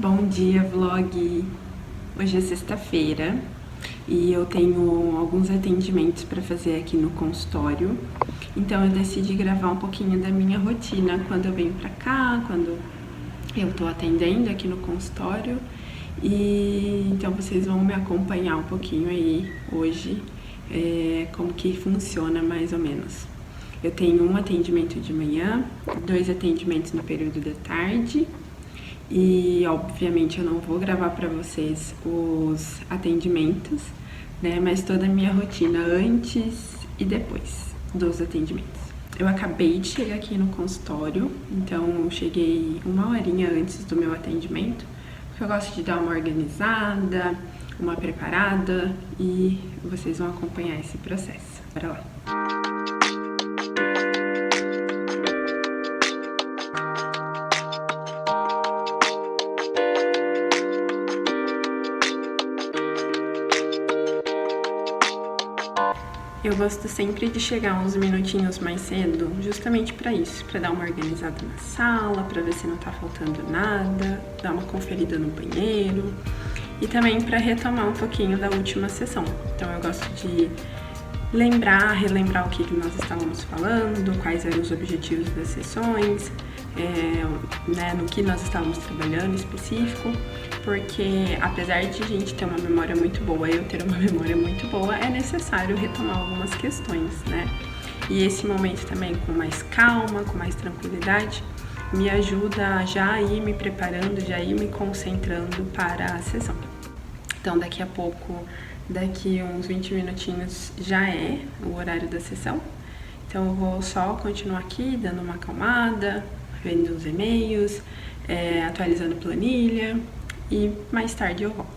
Bom dia, vlog! Hoje é sexta-feira e eu tenho alguns atendimentos para fazer aqui no consultório, então eu decidi gravar um pouquinho da minha rotina quando eu venho para cá, quando eu tô atendendo aqui no consultório, e então vocês vão me acompanhar um pouquinho aí hoje, como que funciona mais ou menos. Eu tenho um atendimento de manhã, 2 atendimentos no período da tarde. E obviamente eu não vou gravar para vocês os atendimentos, né? Mas toda a minha rotina antes e depois dos atendimentos. Eu acabei de chegar aqui no consultório, então eu cheguei 1 horinha antes do meu atendimento, porque eu gosto de dar uma organizada, uma preparada, e vocês vão acompanhar esse processo. Bora lá! Eu gosto sempre de chegar uns minutinhos mais cedo, justamente para isso, para dar uma organizada na sala, para ver se não tá faltando nada, dar uma conferida no banheiro e também para retomar um pouquinho da última sessão. Então eu gosto de relembrar o que nós estávamos falando, quais eram os objetivos das sessões, no que nós estávamos trabalhando em específico, porque apesar de a gente ter uma memória muito boa, eu ter uma memória muito boa, é necessário retomar algumas questões, né? E esse momento também com mais calma, com mais tranquilidade, me ajuda a já ir me preparando, já ir me concentrando para a sessão. Então daqui a pouco, daqui uns 20 minutinhos já é o horário da sessão. Então eu vou só continuar aqui dando uma acalmada, vendo os e-mails, atualizando planilha, e mais tarde eu volto.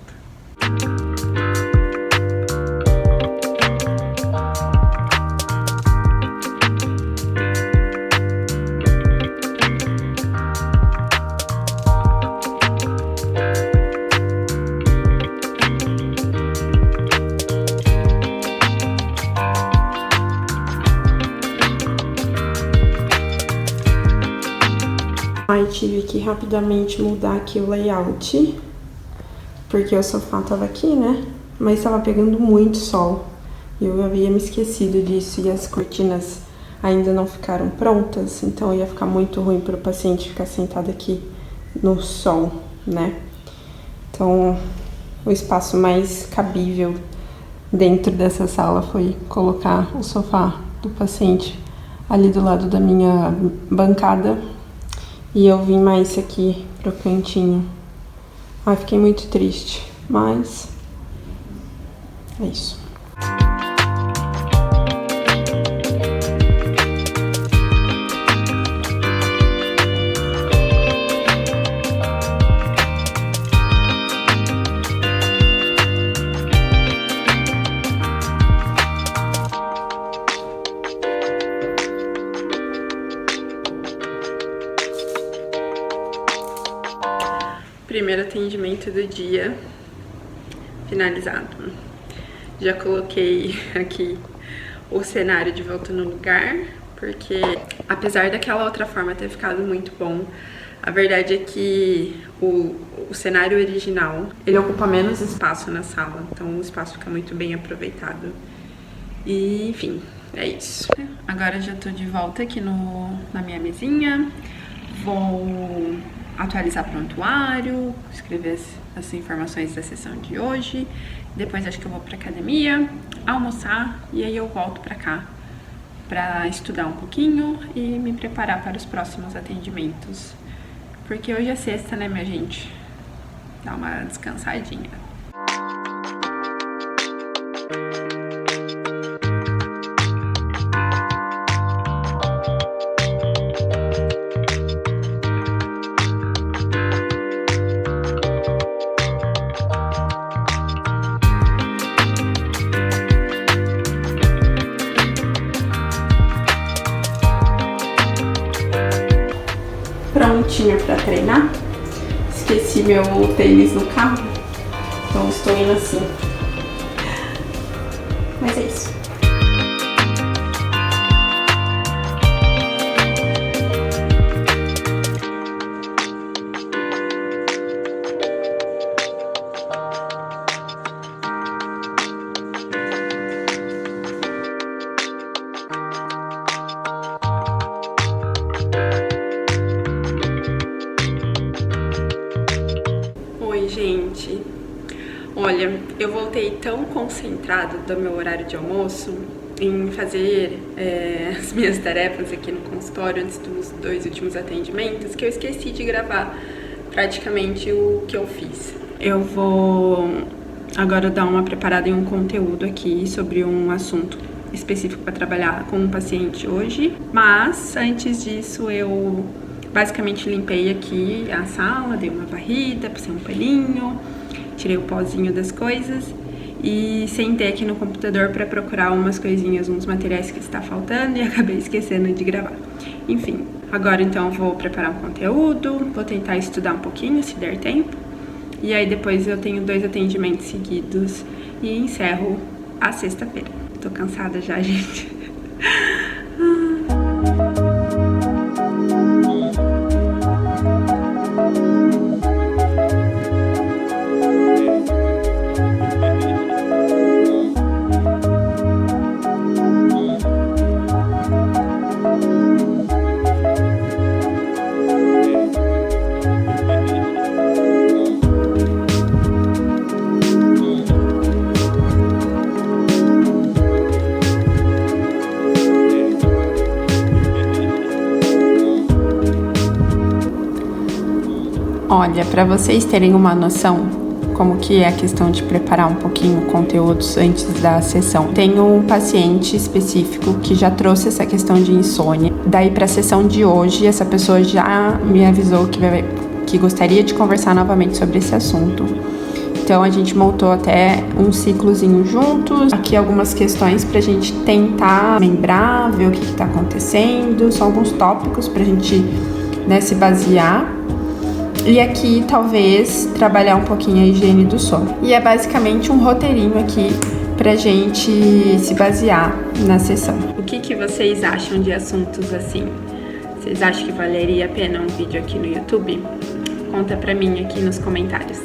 Aí tive que rapidamente mudar aqui o layout, porque o sofá tava aqui, né? Mas tava pegando muito sol. E eu havia me esquecido disso e as cortinas ainda não ficaram prontas, então ia ficar muito ruim para o paciente ficar sentado aqui no sol, né? Então, o espaço mais cabível dentro dessa sala foi colocar o sofá do paciente ali do lado da minha bancada. E eu vim mais aqui pro cantinho. Ai, fiquei muito triste, mas é isso. Primeiro atendimento do dia finalizado. Já coloquei aqui o cenário de volta no lugar, porque apesar daquela outra forma ter ficado muito bom, a verdade é que o cenário original, ele ocupa menos espaço na sala, então o espaço fica muito bem aproveitado. E enfim, é isso. Agora já tô de volta aqui na minha mesinha, vou atualizar prontuário, escrever as informações da sessão de hoje. Depois acho que eu vou pra academia, almoçar e aí eu volto pra cá pra estudar um pouquinho e me preparar para os próximos atendimentos. Porque hoje é sexta, né, minha gente? Dá uma descansadinha. Prontinha pra treinar. Esqueci meu tênis no carro, então estou indo assim. Mas é isso. Oi, gente. Olha, eu voltei tão concentrada do meu horário de almoço em fazer as minhas tarefas aqui no consultório antes dos 2 últimos atendimentos que eu esqueci de gravar praticamente o que eu fiz. Eu vou agora dar uma preparada em um conteúdo aqui sobre um assunto específico para trabalhar com um paciente hoje, mas antes disso eu basicamente limpei aqui a sala, dei uma varrida, passei um paninho, tirei o pozinho das coisas e sentei aqui no computador para procurar umas coisinhas, uns materiais que está faltando e acabei esquecendo de gravar. Enfim, agora então vou preparar um conteúdo, vou tentar estudar um pouquinho, se der tempo, e aí depois eu tenho 2 atendimentos seguidos e encerro a sexta-feira. Tô cansada já, gente. Olha, para vocês terem uma noção como que é a questão de preparar um pouquinho conteúdos antes da sessão, tem um paciente específico que já trouxe essa questão de insônia. Daí para a sessão de hoje, essa pessoa já me avisou que gostaria de conversar novamente sobre esse assunto. Então a gente montou até um ciclozinho juntos, aqui algumas questões pra gente tentar lembrar, ver o que tá acontecendo, são alguns tópicos pra gente, né, se basear. E aqui, talvez, trabalhar um pouquinho a higiene do sono. E é basicamente um roteirinho aqui pra gente se basear na sessão. O que vocês acham de assuntos assim? Vocês acham que valeria a pena um vídeo aqui no YouTube? Conta pra mim aqui nos comentários.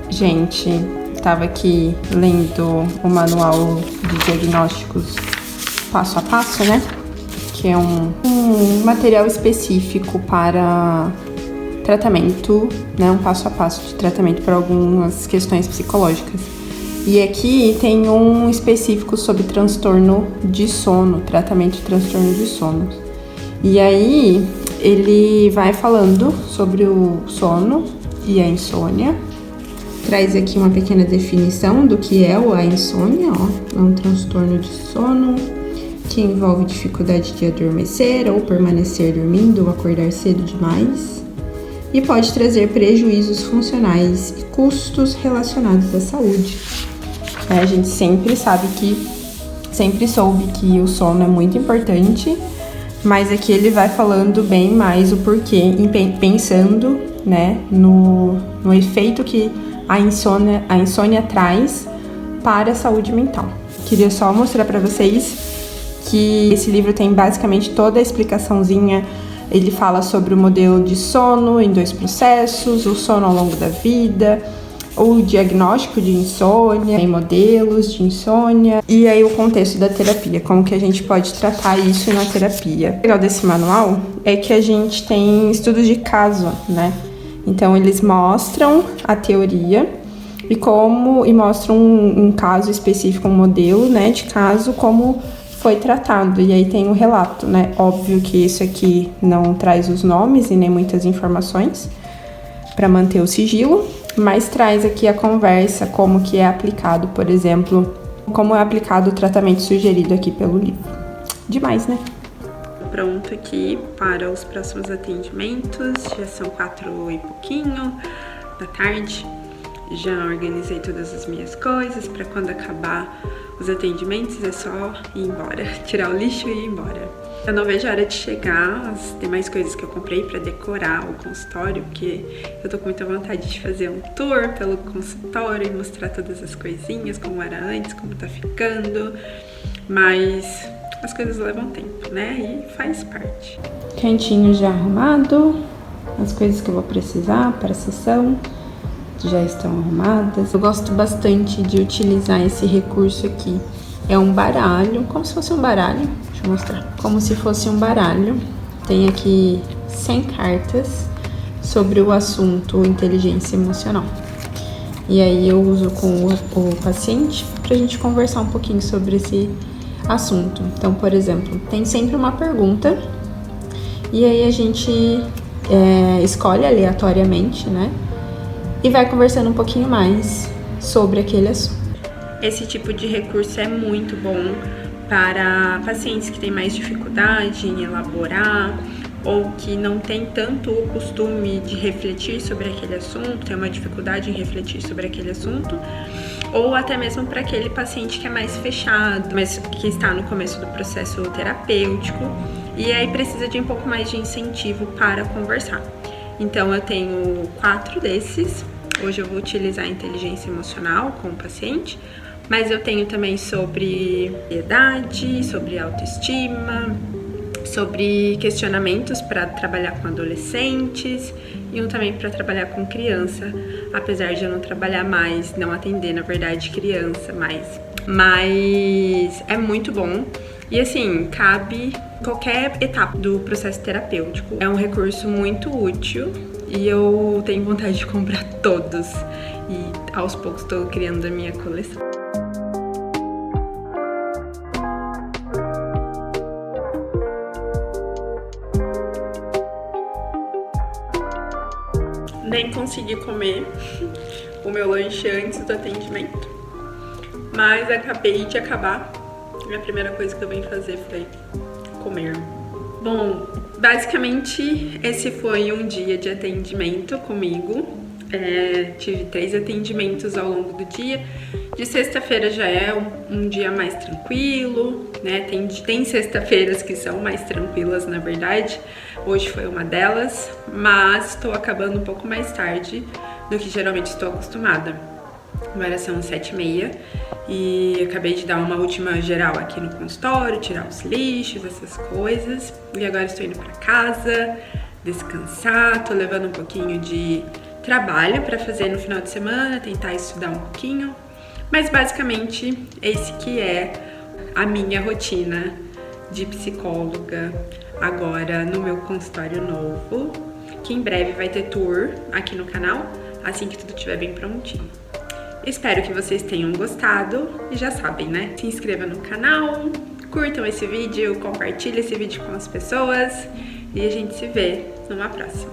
Gente, estava aqui lendo o manual de diagnósticos passo a passo, né? Que é um material específico para tratamento, né? Um passo a passo de tratamento para algumas questões psicológicas. E aqui tem um específico sobre transtorno de sono, tratamento de transtorno de sono. E aí ele vai falando sobre o sono e a insônia. Traz aqui uma pequena definição do que é a insônia, ó. É um transtorno de sono que envolve dificuldade de adormecer ou permanecer dormindo ou acordar cedo demais e pode trazer prejuízos funcionais e custos relacionados à saúde. A gente sempre soube que o sono é muito importante, mas aqui ele vai falando bem mais o porquê, pensando, né, no efeito que a insônia traz para a saúde mental. Queria só mostrar para vocês que esse livro tem basicamente toda a explicaçãozinha. Ele fala sobre o modelo de sono em 2 processos, o sono ao longo da vida, o diagnóstico de insônia, em modelos de insônia, e aí o contexto da terapia, como que a gente pode tratar isso na terapia. O legal desse manual é que a gente tem estudos de caso, né? Então eles mostram a teoria e mostram um caso específico, um modelo, né, de caso, como foi tratado. E aí tem o relato, né? Óbvio que isso aqui não traz os nomes e nem muitas informações para manter o sigilo, mas traz aqui a conversa, como que é aplicado, por exemplo, como é aplicado o tratamento sugerido aqui pelo livro. Demais, né? Pronto aqui para os próximos atendimentos, já são 4 e pouquinho da tarde. Já organizei todas as minhas coisas para quando acabar os atendimentos é só ir embora, tirar o lixo e ir embora. Eu não vejo a hora de chegar, as demais coisas que eu comprei para decorar o consultório, porque eu tô com muita vontade de fazer um tour pelo consultório e mostrar todas as coisinhas, como era antes, como tá ficando, mas as coisas levam tempo, né? E faz parte. Cantinho já arrumado, as coisas que eu vou precisar para a sessão já estão arrumadas. Eu gosto bastante de utilizar esse recurso aqui. É um baralho, como se fosse um baralho. Deixa eu mostrar. Como se fosse um baralho. Tem aqui 100 cartas sobre o assunto inteligência emocional. E aí eu uso com o paciente pra gente conversar um pouquinho sobre esse assunto. Então, por exemplo, tem sempre uma pergunta e aí a gente escolhe aleatoriamente, né? E vai conversando um pouquinho mais sobre aquele assunto. Esse tipo de recurso é muito bom para pacientes que têm mais dificuldade em elaborar ou que não tem tanto o costume de refletir sobre aquele assunto, tem uma dificuldade em refletir sobre aquele assunto, ou até mesmo para aquele paciente que é mais fechado, mas que está no começo do processo terapêutico e aí precisa de um pouco mais de incentivo para conversar. Então eu tenho 4 desses. Hoje eu vou utilizar a inteligência emocional com o paciente, mas eu tenho também sobre ansiedade, sobre autoestima, sobre questionamentos para trabalhar com adolescentes e um também para trabalhar com criança, apesar de eu não trabalhar mais, não atender, na verdade, criança mais. Mas é muito bom e assim, cabe em qualquer etapa do processo terapêutico. É um recurso muito útil e eu tenho vontade de comprar todos e aos poucos estou criando a minha coleção. Nem consegui comer o meu lanche antes do atendimento, mas acabei de acabar. A primeira coisa que eu vim fazer foi comer. Bom, basicamente esse foi um dia de atendimento comigo. Tive 3 atendimentos ao longo do dia. De sexta-feira já é um dia mais tranquilo, né? Tem sexta-feiras que são mais tranquilas, na verdade. Hoje foi uma delas, mas estou acabando um pouco mais tarde do que geralmente estou acostumada. Agora são 7h30 e acabei de dar uma última geral aqui no consultório, tirar os lixos, essas coisas. E agora estou indo para casa, descansar, tô levando um pouquinho de trabalho para fazer no final de semana, tentar estudar um pouquinho. Mas basicamente esse que é a minha rotina de psicóloga agora no meu consultório novo, que em breve vai ter tour aqui no canal, assim que tudo estiver bem prontinho. Espero que vocês tenham gostado e já sabem, né? Se inscreva no canal, curtam esse vídeo, compartilhem esse vídeo com as pessoas e a gente se vê numa próxima.